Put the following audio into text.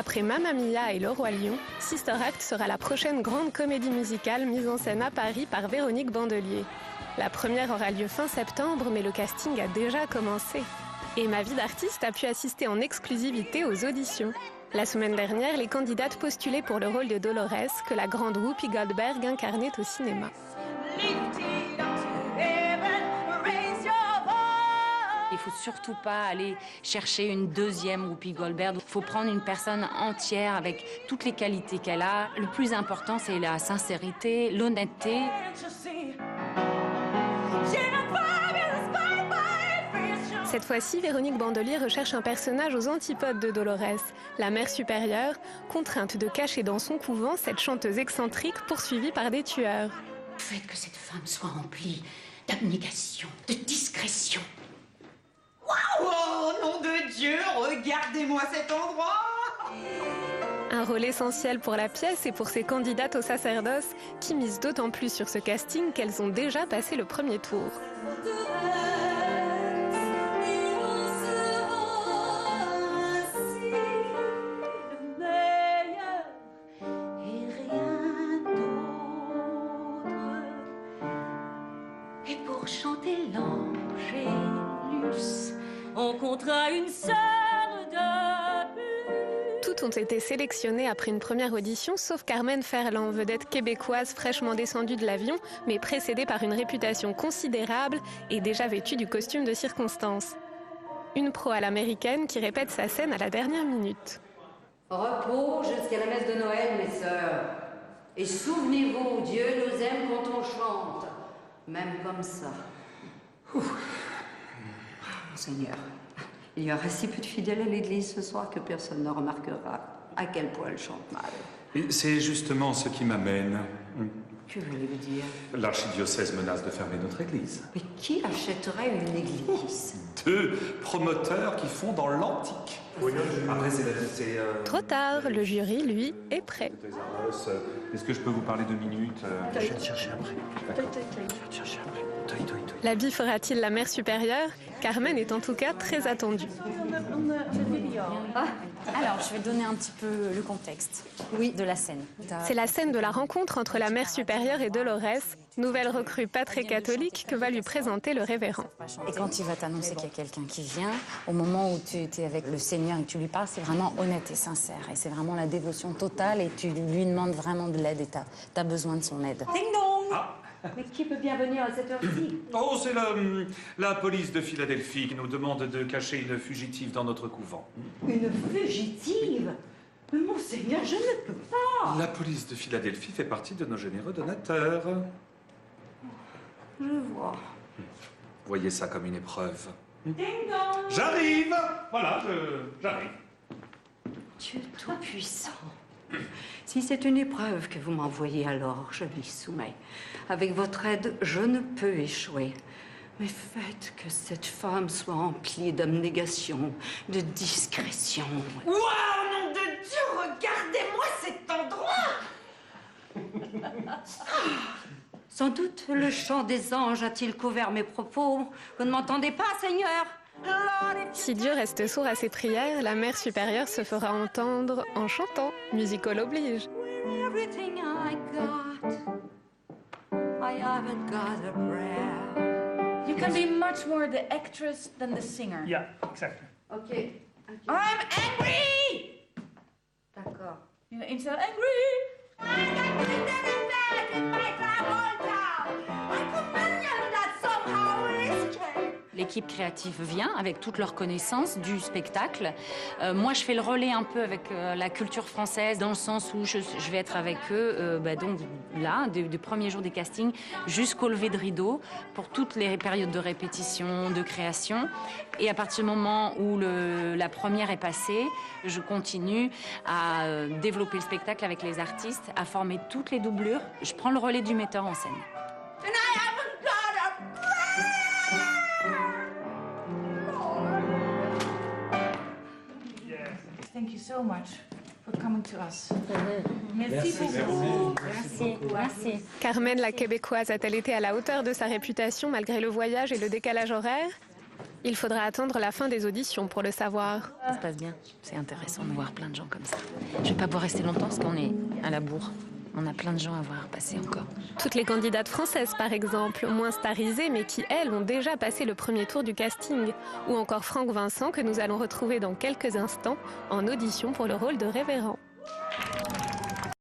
Après Mamma Mia et Le Roi Lion, Sister Act sera la prochaine grande comédie musicale mise en scène à Paris par Véronique Bandelier. La première aura lieu fin septembre, mais le casting a déjà commencé. Et Ma vie d'artiste a pu assister en exclusivité aux auditions. La semaine dernière, les candidates postulaient pour le rôle de Dolores, que la grande Whoopi Goldberg incarnait au cinéma. Il ne faut surtout pas aller chercher une deuxième Whoopi Goldberg. Il faut prendre une personne entière avec toutes les qualités qu'elle a. Le plus important, c'est la sincérité, l'honnêteté. Cette fois-ci, Véronique Bandelier recherche un personnage aux antipodes de Dolores, la mère supérieure, contrainte de cacher dans son couvent cette chanteuse excentrique poursuivie par des tueurs. Faites que cette femme soit remplie d'abnégation, de discrétion. Waouh! Oh, nom de Dieu, regardez-moi cet endroit! Un rôle essentiel pour la pièce et pour ses candidates au sacerdoce, qui misent d'autant plus sur ce casting qu'elles ont déjà passé le premier tour. Et pour chanter l'Angélus, on comptera une sœur de plus. Toutes ont été sélectionnées après une première audition, sauf Carmen Ferland, vedette québécoise fraîchement descendue de l'avion, mais précédée par une réputation considérable et déjà vêtue du costume de circonstance. Une pro à l'américaine qui répète sa scène à la dernière minute. Repos jusqu'à la messe de Noël, mes sœurs. Et souvenez-vous, Dieu nous aime quand on chante. Même comme ça. Seigneur, il y aura si peu de fidèles à l'église ce soir que personne ne remarquera à quel point elle chante mal. C'est justement ce qui m'amène. Que voulez-vous dire? L'archidiocèse menace de fermer notre église. Mais qui achèterait une église? 2 promoteurs qui font dans l'antique. Après, c'est Trop tard, le jury, lui, est prêt. Est-ce que je peux vous parler 2 minutes? Je vais te chercher après. Je vais te chercher après. L'habit fera-t-il la mère supérieure? Carmen est en tout cas très attendue. Alors, je vais donner un petit peu le contexte de la scène. C'est la scène de la rencontre entre la mère supérieure et Dolores, nouvelle recrue pas très catholique que va lui présenter le révérend. Et quand il va t'annoncer qu'il y a quelqu'un qui vient, au moment où tu es avec le Seigneur et que tu lui parles, c'est vraiment honnête et sincère. Et c'est vraiment la dévotion totale et tu lui demandes vraiment de l'aide et tu as besoin de son aide. Ding dong! Mais qui peut bien venir à cette heure-ci? Oh, c'est la police de Philadelphie qui nous demande de cacher une fugitive dans notre couvent. Une fugitive? Mais monseigneur, je ne peux pas! La police de Philadelphie fait partie de nos généreux donateurs. Je vois. Voyez ça comme une épreuve. Ding dong! J'arrive! Voilà, j'arrive. Dieu Tout-Puissant. Si c'est une épreuve que vous m'envoyez, alors je m'y soumets. Avec votre aide, je ne peux échouer. Mais faites que cette femme soit emplie d'abnégation, de discrétion. Waouh, nom de Dieu, regardez-moi cet endroit! Sans doute le chant des anges a-t-il couvert mes propos. Vous ne m'entendez pas, Seigneur? Si Dieu reste sourd à ses prières, la mère supérieure se fera entendre en chantant. Musical oblige. Everything I got, I haven't got a prayer. You can be much more the actress than the singer. Yeah, exactly. Ok. I'm angry! D'accord. Instead of angry. L'équipe créative vient avec toutes leurs connaissances du spectacle. Moi, je fais le relais un peu avec la culture française, dans le sens où je vais être avec eux, donc là, du premier jour des castings jusqu'au lever de rideau, pour toutes les périodes de répétition, de création. Et à partir du moment où la première est passée, je continue à développer le spectacle avec les artistes, à former toutes les doublures. Je prends le relais du metteur en scène. Thank you so much for coming to us. Merci beaucoup. Merci. Carmen, la québécoise, a-t-elle été à la hauteur de sa réputation malgré le voyage et le décalage horaire? Il faudra attendre la fin des auditions pour le savoir. Ça se passe bien. C'est intéressant de voir plein de gens comme ça. Je vais pas pouvoir rester longtemps parce qu'on est à la bourre. On a plein de gens à voir passer encore. Toutes les candidates françaises, par exemple, moins starisées, mais qui, elles, ont déjà passé le premier tour du casting. Ou encore Franck Vincent, que nous allons retrouver dans quelques instants en audition pour le rôle de Révérend.